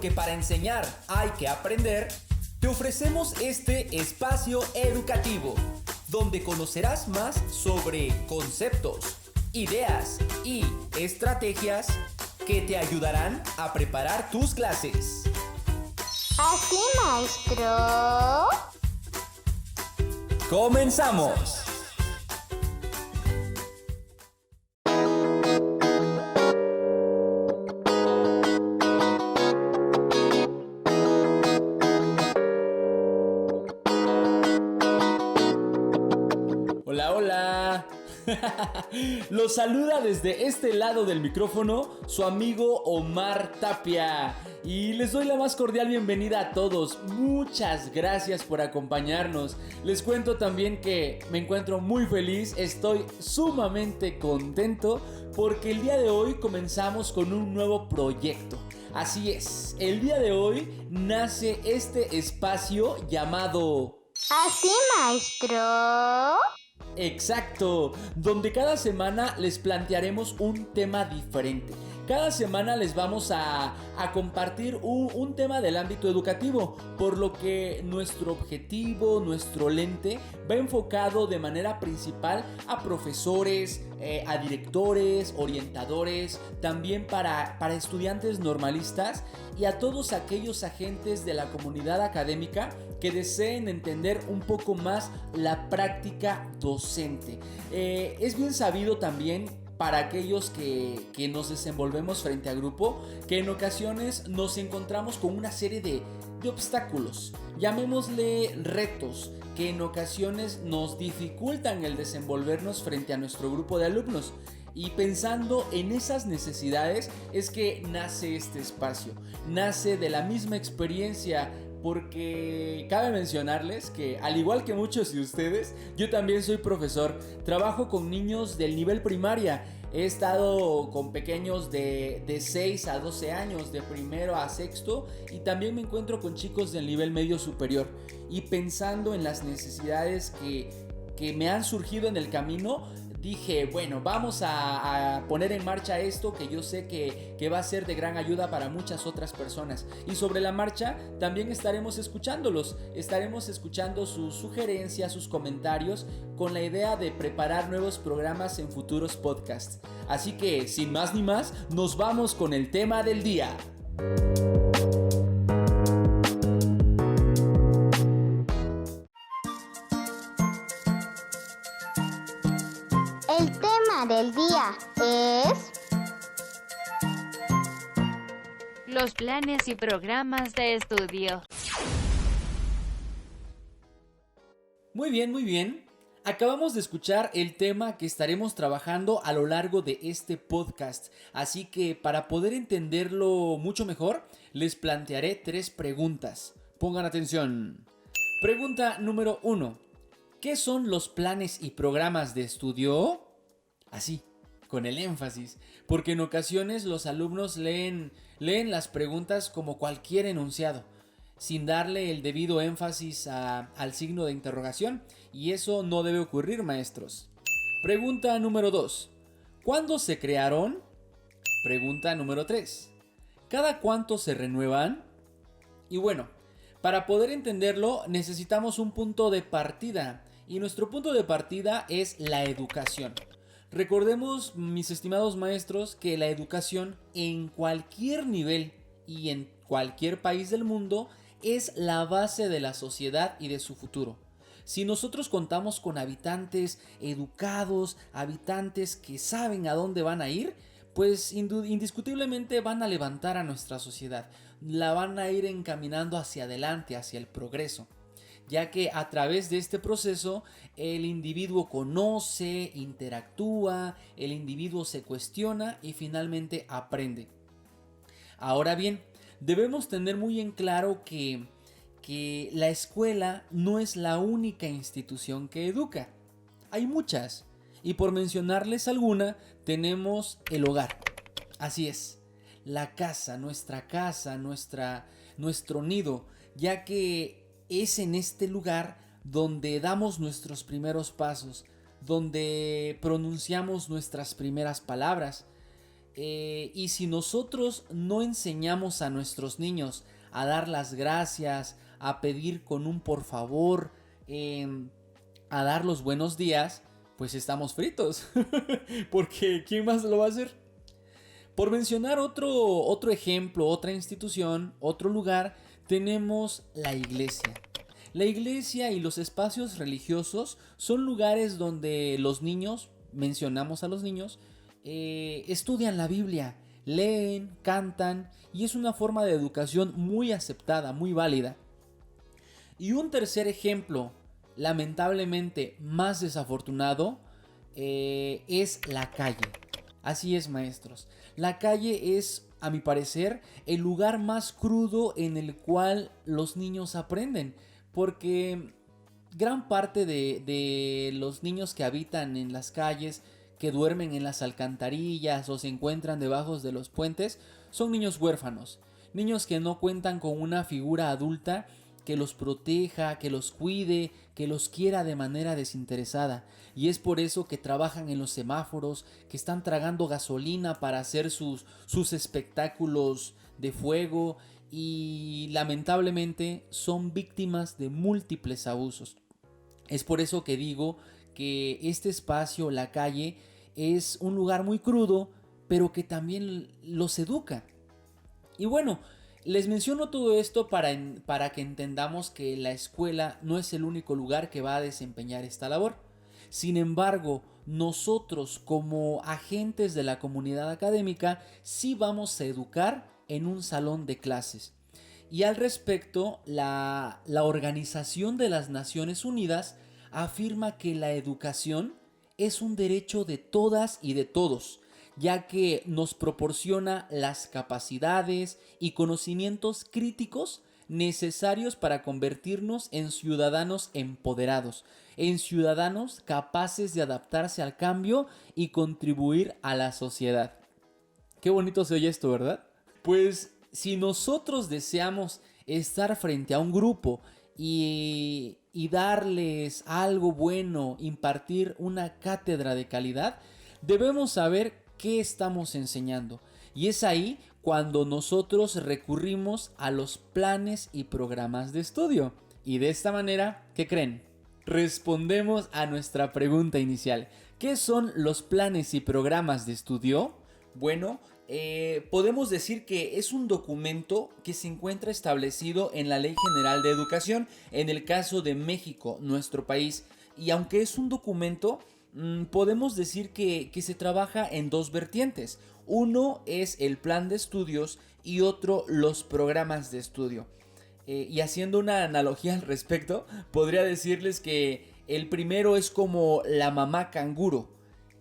porque para enseñar hay que aprender, te ofrecemos este espacio educativo, donde conocerás más sobre conceptos, ideas y estrategias que te ayudarán a preparar tus clases. ¿Así, maestro? ¡Comenzamos! Hola, hola. Los saluda desde este lado del micrófono su amigo Omar Tapia y les doy la más cordial bienvenida a todos. Muchas gracias por acompañarnos. Les cuento también que me encuentro muy feliz, estoy sumamente contento porque el día de hoy comenzamos con un nuevo proyecto. Así es, el día de hoy nace este espacio llamado ¿Así, maestro? Exacto, donde cada semana les plantearemos un tema diferente. Cada semana les vamos a compartir un tema del ámbito educativo, por lo que nuestro objetivo, nuestro lente va enfocado de manera principal a profesores, a directores, orientadores, también para estudiantes normalistas y a todos aquellos agentes de la comunidad académica que deseen entender un poco más la práctica docente. Es bien sabido también para aquellos que nos desenvolvemos frente a grupo, que en ocasiones nos encontramos con una serie de obstáculos, llamémosle retos, que en ocasiones nos dificultan el desenvolvernos frente a nuestro grupo de alumnos. Y pensando en esas necesidades es que nace este espacio, nace de la misma experiencia. Porque cabe mencionarles que, al igual que muchos de ustedes, yo también soy profesor. Trabajo con niños del nivel primaria. He estado con pequeños de 6 a 12 años, de primero a sexto, y también me encuentro con chicos del nivel medio superior. Y pensando en las necesidades que me han surgido en el camino, dije, bueno, vamos a poner en marcha esto que yo sé que va a ser de gran ayuda para muchas otras personas. Y sobre la marcha también estaremos escuchándolos, estaremos escuchando sus sugerencias, sus comentarios, con la idea de preparar nuevos programas en futuros podcasts. Así que, sin más ni más, nos vamos con el tema del día. El tema del día es los planes y programas de estudio. Muy bien, muy bien. Acabamos de escuchar el tema que estaremos trabajando a lo largo de este podcast, así que para poder entenderlo mucho mejor, les plantearé 3 preguntas. Pongan atención. Pregunta número 1. ¿Qué son los planes y programas de estudio? Así, con el énfasis, porque en ocasiones los alumnos leen las preguntas como cualquier enunciado, sin darle el debido énfasis al signo de interrogación, y eso no debe ocurrir, maestros. Pregunta número 2. ¿Cuándo se crearon? Pregunta número 3. ¿Cada cuánto se renuevan? Y bueno, para poder entenderlo necesitamos un punto de partida, y nuestro punto de partida es la educación. Recordemos, mis estimados maestros, que la educación en cualquier nivel y en cualquier país del mundo es la base de la sociedad y de su futuro. Si nosotros contamos con habitantes educados, habitantes que saben a dónde van a ir, pues indiscutiblemente van a levantar a nuestra sociedad, la van a ir encaminando hacia adelante, hacia el progreso, ya que a través de este proceso el individuo conoce, interactúa, el individuo se cuestiona y finalmente aprende. Ahora bien, debemos tener muy en claro que la escuela no es la única institución que educa. Hay muchas, y por mencionarles alguna, tenemos el hogar. Así es, la casa, nuestro nido, ya que es en este lugar donde damos nuestros primeros pasos, donde pronunciamos nuestras primeras palabras. Y si nosotros no enseñamos a nuestros niños a dar las gracias, a pedir con un por favor, a dar los buenos días, pues estamos fritos. Porque ¿quién más lo va a hacer? Por mencionar otro ejemplo, otra institución, otro lugar, tenemos la iglesia. La iglesia y los espacios religiosos son lugares donde los niños, mencionamos a los niños, estudian la Biblia, leen, cantan, y es una forma de educación muy aceptada, muy válida. Y un tercer ejemplo, lamentablemente más desafortunado, es la calle. Así es, maestros. La calle es, a mi parecer, el lugar más crudo en el cual los niños aprenden. Porque gran parte de los niños que habitan en las calles, que duermen en las alcantarillas o se encuentran debajo de los puentes, son niños huérfanos. Niños que no cuentan con una figura adulta que los proteja, que los cuide, que los quiera de manera desinteresada. Y es por eso que trabajan en los semáforos, que están tragando gasolina para hacer sus espectáculos de fuego y lamentablemente son víctimas de múltiples abusos. Es por eso que digo que este espacio, la calle, es un lugar muy crudo, pero que también los educa. Y bueno, les menciono todo esto para que entendamos que la escuela no es el único lugar que va a desempeñar esta labor. Sin embargo, nosotros como agentes de la comunidad académica sí vamos a educar en un salón de clases. Y al respecto, la Organización de las Naciones Unidas afirma que la educación es un derecho de todas y de todos, ya que nos proporciona las capacidades y conocimientos críticos necesarios para convertirnos en ciudadanos empoderados, en ciudadanos capaces de adaptarse al cambio y contribuir a la sociedad. Qué bonito se oye esto, ¿verdad? Pues si nosotros deseamos estar frente a un grupo y darles algo bueno, impartir una cátedra de calidad, debemos saber qué estamos enseñando. Y es ahí cuando nosotros recurrimos a los planes y programas de estudio. Y de esta manera, ¿qué creen? Respondemos a nuestra pregunta inicial. ¿Qué son los planes y programas de estudio? Bueno, podemos decir que es un documento que se encuentra establecido en la Ley General de Educación, en el caso de México, nuestro país. Y aunque es un documento, podemos decir que se trabaja en dos vertientes. Uno es el plan de estudios y otro los programas de estudio. Y haciendo una analogía al respecto, podría decirles que el primero es como la mamá canguro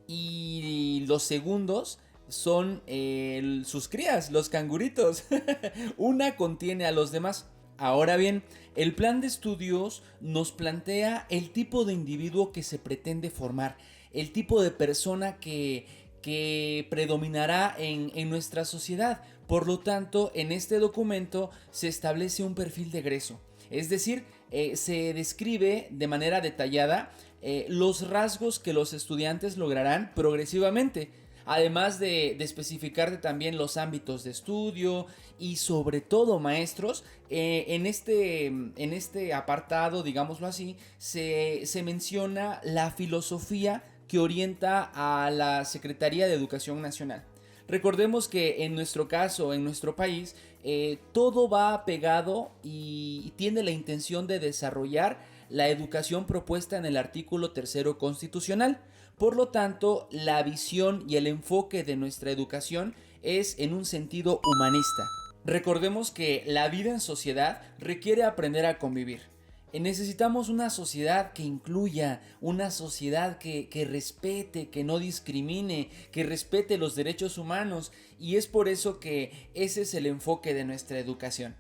y los segundos son sus crías, los canguritos. Una contiene a los demás. Ahora bien, el plan de estudios nos plantea el tipo de individuo que se pretende formar, el tipo de persona que predominará en nuestra sociedad. Por lo tanto, en este documento se establece un perfil de egreso. Es decir, se describe de manera detallada los rasgos que los estudiantes lograrán progresivamente. Además de especificarte también los ámbitos de estudio y sobre todo, maestros, en este apartado, digámoslo así, se menciona la filosofía que orienta a la Secretaría de Educación Nacional. Recordemos que en nuestro caso, en nuestro país, todo va pegado y tiene la intención de desarrollar la educación propuesta en el artículo 3º constitucional. Por lo tanto, la visión y el enfoque de nuestra educación es en un sentido humanista. Recordemos que la vida en sociedad requiere aprender a convivir. Necesitamos una sociedad que incluya, una sociedad que respete, que no discrimine, que respete los derechos humanos, y es por eso que ese es el enfoque de nuestra educación.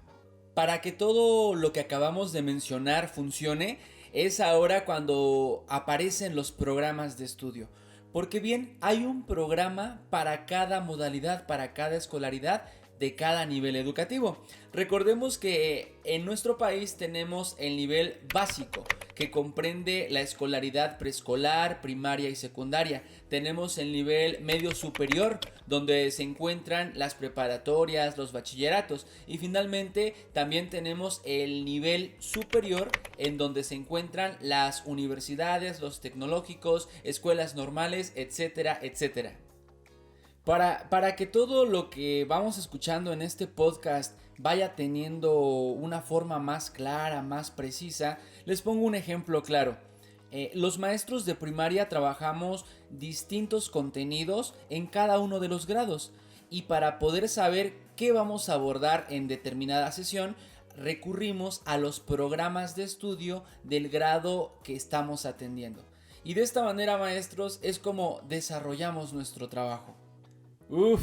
Para que todo lo que acabamos de mencionar funcione, es ahora cuando aparecen los programas de estudio. Porque bien, hay un programa para cada modalidad, para cada escolaridad de cada nivel educativo. Recordemos que en nuestro país tenemos el nivel básico, que comprende la escolaridad preescolar, primaria y secundaria. Tenemos el nivel medio superior, donde se encuentran las preparatorias, los bachilleratos. Y finalmente también tenemos el nivel superior, en donde se encuentran las universidades, los tecnológicos, escuelas normales, etcétera, etcétera. Para que todo lo que vamos escuchando en este podcast vaya teniendo una forma más clara, más precisa, les pongo un ejemplo claro. Los maestros de primaria trabajamos distintos contenidos en cada uno de los grados, y para poder saber qué vamos a abordar en determinada sesión, recurrimos a los programas de estudio del grado que estamos atendiendo. Y de esta manera, maestros, es como desarrollamos nuestro trabajo. Uf,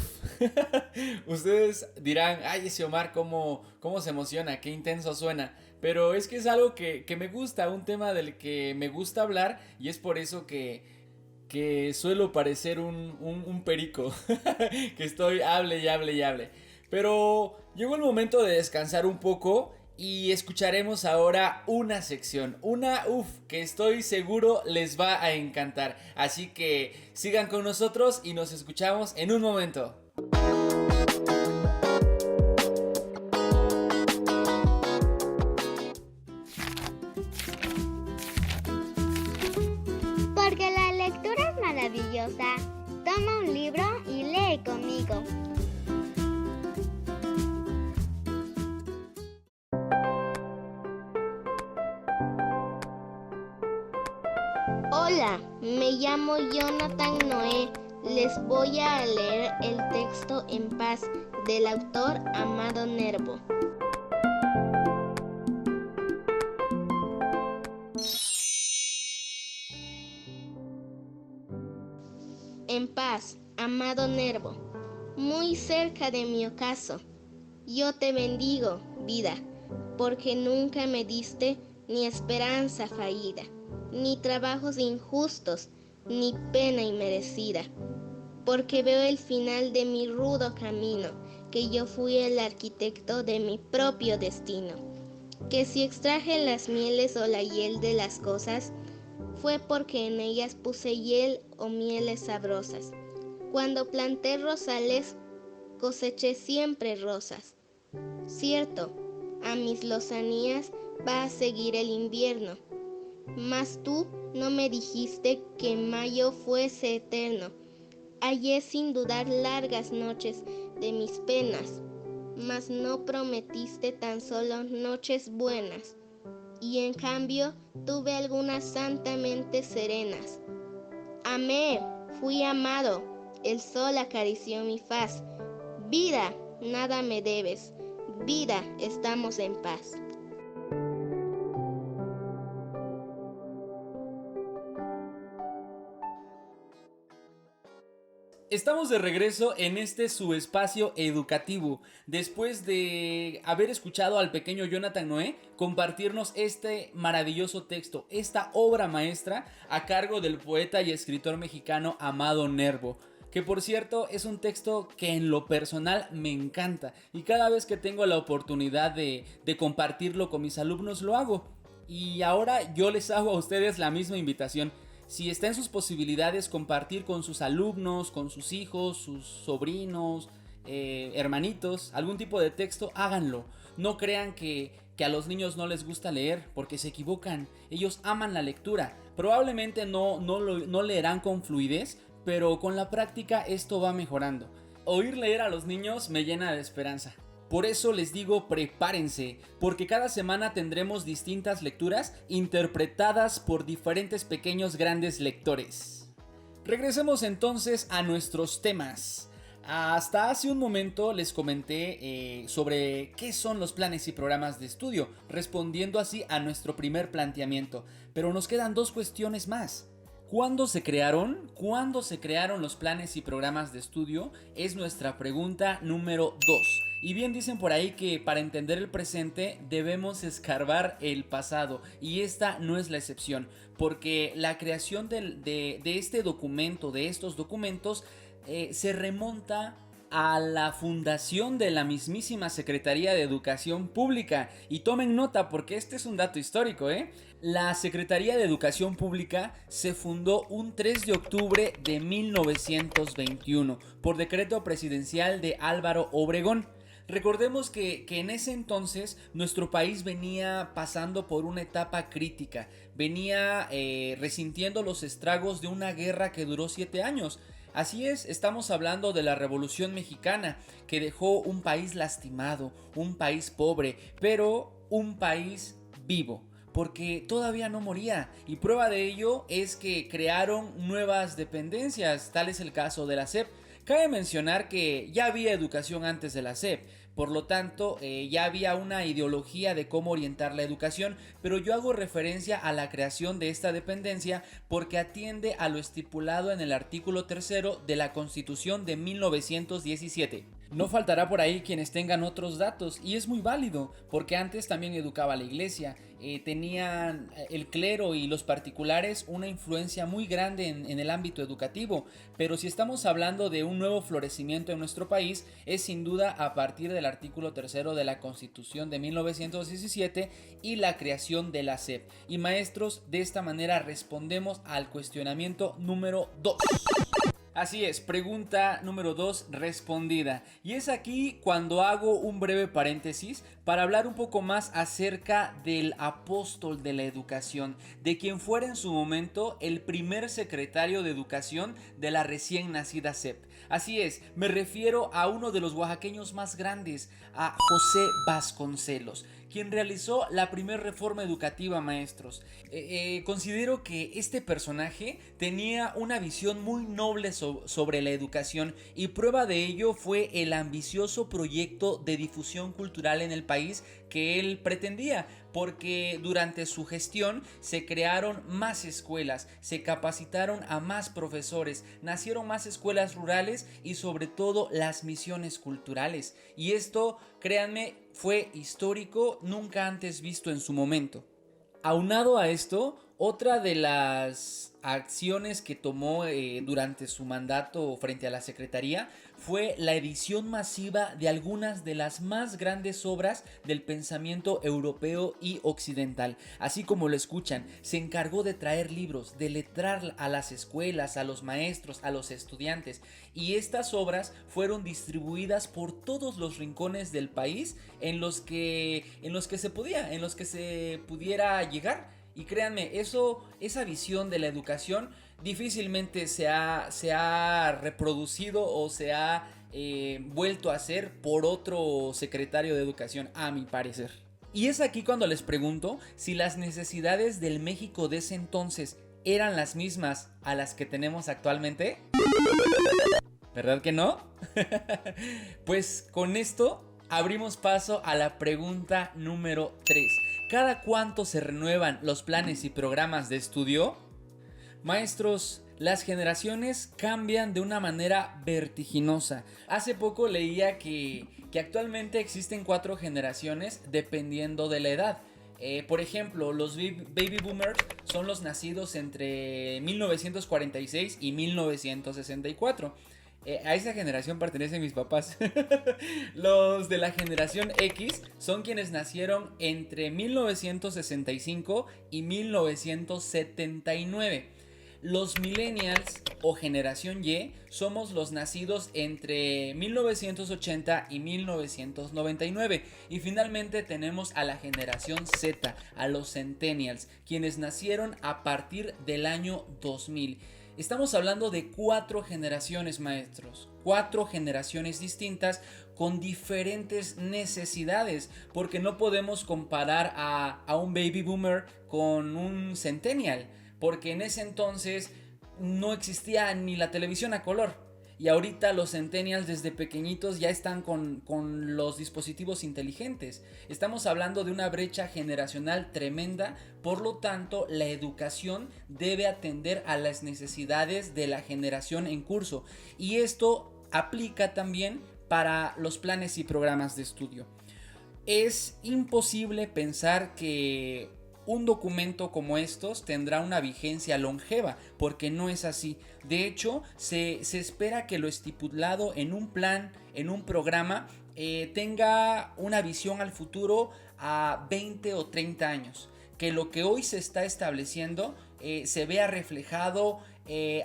ustedes dirán, ay, ese Omar cómo se emociona, qué intenso suena. Pero es que es algo que me gusta, un tema del que me gusta hablar, y es por eso que suelo parecer un perico, que estoy hable y hable y hable. Pero llegó el momento de descansar un poco y escucharemos ahora una sección, que estoy seguro les va a encantar. Así que sigan con nosotros y nos escuchamos en un momento. Porque la lectura es maravillosa. Toma un libro y lee conmigo. Hola, me llamo Jonathan Noé. Les voy a leer el texto En paz del autor Amado Nervo. En paz, amado Nervo, muy cerca de mi ocaso. Yo te bendigo, vida, porque nunca me diste ni esperanza fallida, ni trabajos injustos, ni pena inmerecida, porque veo el final de mi rudo camino, que yo fui el arquitecto de mi propio destino, que si extraje las mieles o la hiel de las cosas, fue porque en ellas puse hiel o mieles sabrosas. Cuando planté rosales, coseché siempre rosas. Cierto, a mis lozanías va a seguir el invierno, mas tú no me dijiste que mayo fuese eterno. Hallé sin dudar largas noches de mis penas, mas no prometiste tan solo noches buenas. Y en cambio tuve algunas santamente serenas. Amé, fui amado, el sol acarició mi faz. Vida, nada me debes, vida, estamos en paz. Estamos de regreso en este su espacio educativo, después de haber escuchado al pequeño Jonathan Noé compartirnos este maravilloso texto, esta obra maestra a cargo del poeta y escritor mexicano Amado Nervo, que por cierto es un texto que en lo personal me encanta, y cada vez que tengo la oportunidad de compartirlo con mis alumnos lo hago. Y ahora yo les hago a ustedes la misma invitación. Si está en sus posibilidades compartir con sus alumnos, con sus hijos, sus sobrinos, hermanitos, algún tipo de texto, háganlo. No crean que a los niños no les gusta leer, porque se equivocan. Ellos aman la lectura. Probablemente no leerán con fluidez, pero con la práctica esto va mejorando. Oír leer a los niños me llena de esperanza. Por eso les digo, prepárense, porque cada semana tendremos distintas lecturas interpretadas por diferentes pequeños grandes lectores. Regresemos entonces a nuestros temas. Hasta hace un momento les comenté sobre qué son los planes y programas de estudio, respondiendo así a nuestro primer planteamiento, pero nos quedan dos cuestiones más. ¿Cuándo se crearon? ¿Cuándo se crearon los planes y programas de estudio? Es nuestra pregunta número 2. Y bien dicen por ahí que para entender el presente debemos escarbar el pasado, y esta no es la excepción, porque la creación de este documento, de estos documentos, se remonta a la fundación de la mismísima Secretaría de Educación Pública. Y tomen nota porque este es un dato histórico, ¿eh? La Secretaría de Educación Pública se fundó un 3 de octubre de 1921 por decreto presidencial de Álvaro Obregón. Recordemos que en ese entonces nuestro país venía pasando por una etapa crítica, venía resintiendo los estragos de una guerra que duró 7 años. Así es, estamos hablando de la Revolución Mexicana, que dejó un país lastimado, un país pobre, pero un país vivo, porque todavía no moría, y prueba de ello es que crearon nuevas dependencias, tal es el caso de la SEP. Cabe mencionar que ya había educación antes de la SEP, por lo tanto ya había una ideología de cómo orientar la educación, pero yo hago referencia a la creación de esta dependencia porque atiende a lo estipulado en el artículo 3 de la Constitución de 1917. No faltará por ahí quienes tengan otros datos, y es muy válido, porque antes también educaba la iglesia, tenían el clero y los particulares una influencia muy grande en el ámbito educativo, pero si estamos hablando de un nuevo florecimiento en nuestro país, es sin duda a partir del artículo 3 de la Constitución de 1917 y la creación de la SEP. Y maestros, de esta manera respondemos al cuestionamiento número 2. Así es, pregunta número 2 respondida. Y es aquí cuando hago un breve paréntesis para hablar un poco más acerca del apóstol de la educación, de quien fuera en su momento el primer secretario de educación de la recién nacida SEP. Así es, me refiero a uno de los oaxaqueños más grandes, a José Vasconcelos, quien realizó la primera reforma educativa, maestros. Considero que este personaje tenía una visión muy noble sobre la educación, y prueba de ello fue el ambicioso proyecto de difusión cultural en el país que él pretendía, porque durante su gestión se crearon más escuelas, se capacitaron a más profesores, nacieron más escuelas rurales y sobre todo las misiones culturales. Y esto, créanme, fue histórico, nunca antes visto en su momento. Aunado a esto, otra de las acciones que tomó durante su mandato frente a la Secretaría fue la edición masiva de algunas de las más grandes obras del pensamiento europeo y occidental. Así como lo escuchan, se encargó de traer libros, de letrar a las escuelas, a los maestros, a los estudiantes, y estas obras fueron distribuidas por todos los rincones del país en los que se pudiera llegar. Y créanme, esa visión de la educación difícilmente se ha reproducido o se ha vuelto a hacer por otro secretario de educación, a mi parecer. Y es aquí cuando les pregunto si las necesidades del México de ese entonces eran las mismas a las que tenemos actualmente. ¿Verdad que no? Pues con esto abrimos paso a la pregunta número 3. ¿Cada cuánto se renuevan los planes y programas de estudio? Maestros, las generaciones cambian de una manera vertiginosa. Hace poco leía que actualmente existen 4 generaciones dependiendo de la edad. Por ejemplo, los baby boomers son los nacidos entre 1946 y 1964. A esa generación pertenecen mis papás. Los de la generación X son quienes nacieron entre 1965 y 1979. Los millennials o generación Y somos los nacidos entre 1980 y 1999. Y finalmente tenemos a la generación Z, a los centennials, quienes nacieron a partir del año 2000. Estamos hablando de 4 generaciones, maestros, 4 generaciones distintas con diferentes necesidades, porque no podemos comparar a un baby boomer con un centennial, porque en ese entonces no existía ni la televisión a color. Y ahorita los centennials desde pequeñitos ya están con los dispositivos inteligentes. Estamos hablando de una brecha generacional tremenda, por lo tanto la educación debe atender a las necesidades de la generación en curso. Y esto aplica también para los planes y programas de estudio. Es imposible pensar que un documento como estos tendrá una vigencia longeva, porque no es así. De hecho, se espera que lo estipulado en un plan, en un programa, tenga una visión al futuro a 20 o 30 años. Que lo que hoy se está estableciendo se vea reflejado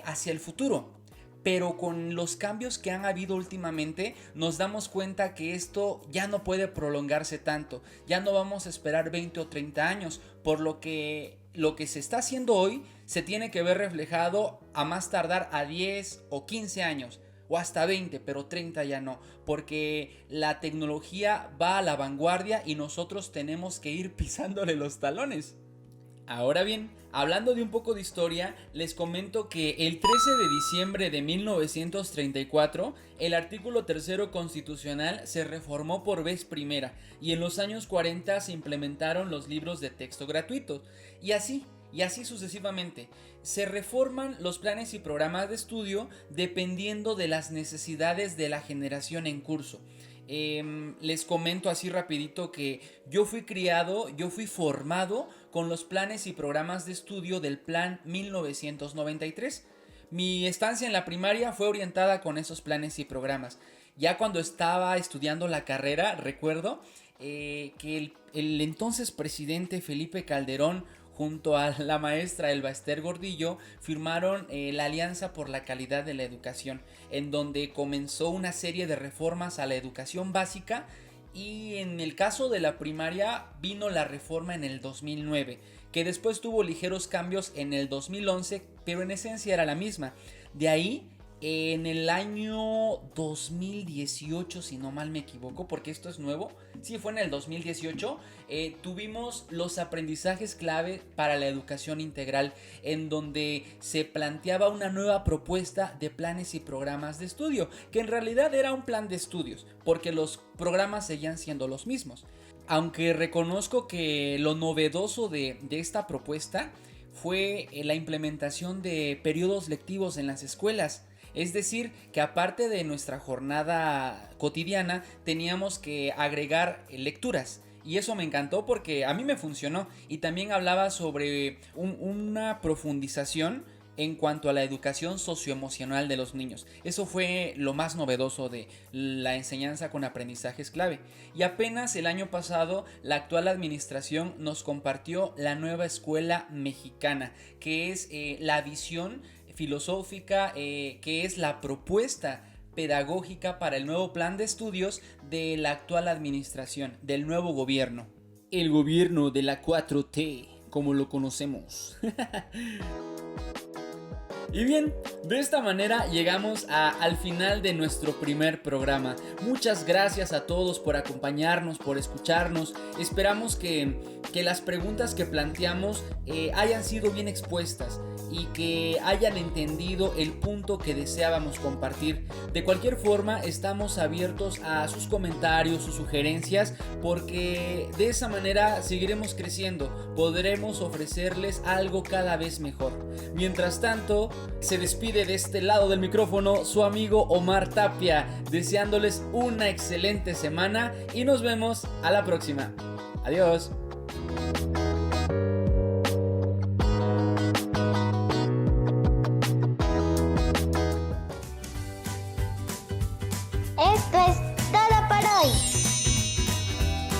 hacia el futuro. Pero con los cambios que han habido últimamente nos damos cuenta que esto ya no puede prolongarse tanto. Ya no vamos a esperar 20 o 30 años, por lo que se está haciendo hoy se tiene que ver reflejado a más tardar a 10 o 15 años. O hasta 20, pero 30 ya no, porque la tecnología va a la vanguardia y nosotros tenemos que ir pisándole los talones. Ahora bien, hablando de un poco de historia, les comento que el 13 de diciembre de 1934, el artículo 3 constitucional se reformó por vez primera y en los años 40 se implementaron los libros de texto gratuitos. Y así sucesivamente. Se reforman los planes y programas de estudio dependiendo de las necesidades de la generación en curso. Les comento así rapidito que yo fui formado con los planes y programas de estudio del plan 1993. Mi estancia en la primaria fue orientada con esos planes y programas. Ya cuando estaba estudiando la carrera, recuerdo que el entonces presidente Felipe Calderón junto a la maestra Elba Ester Gordillo firmaron la Alianza por la Calidad de la Educación, en donde comenzó una serie de reformas a la educación básica, y en el caso de la primaria vino la reforma en el 2009, que después tuvo ligeros cambios en el 2011, pero en esencia era la misma. De ahí, en el año 2018, si no mal me equivoco, porque esto es nuevo, sí fue en el 2018, tuvimos los aprendizajes clave para la educación integral, en donde se planteaba una nueva propuesta de planes y programas de estudio, que en realidad era un plan de estudios, porque los programas seguían siendo los mismos. Aunque reconozco que lo novedoso de esta propuesta fue la implementación de periodos lectivos en las escuelas. Es decir, que aparte de nuestra jornada cotidiana teníamos que agregar lecturas. Y eso me encantó porque a mí me funcionó. Y también hablaba sobre una profundización en cuanto a la educación socioemocional de los niños. Eso fue lo más novedoso de la enseñanza con aprendizajes clave. Y apenas el año pasado la actual administración nos compartió la nueva escuela mexicana, que es la visión filosófica, que es la propuesta pedagógica para el nuevo plan de estudios de la actual administración, del nuevo gobierno. El gobierno de la 4T, como lo conocemos. Y bien, de esta manera llegamos al final de nuestro primer programa. Muchas gracias a todos por acompañarnos, por escucharnos. Esperamos que las preguntas que planteamos hayan sido bien expuestas y que hayan entendido el punto que deseábamos compartir. De cualquier forma, estamos abiertos a sus comentarios, sus sugerencias, porque de esa manera seguiremos creciendo, podremos ofrecerles algo cada vez mejor. Mientras tanto, se despide de este lado del micrófono su amigo Omar Tapia, deseándoles una excelente semana y nos vemos a la próxima. Adiós. Esto es todo por hoy.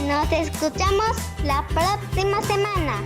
Nos escuchamos la próxima semana.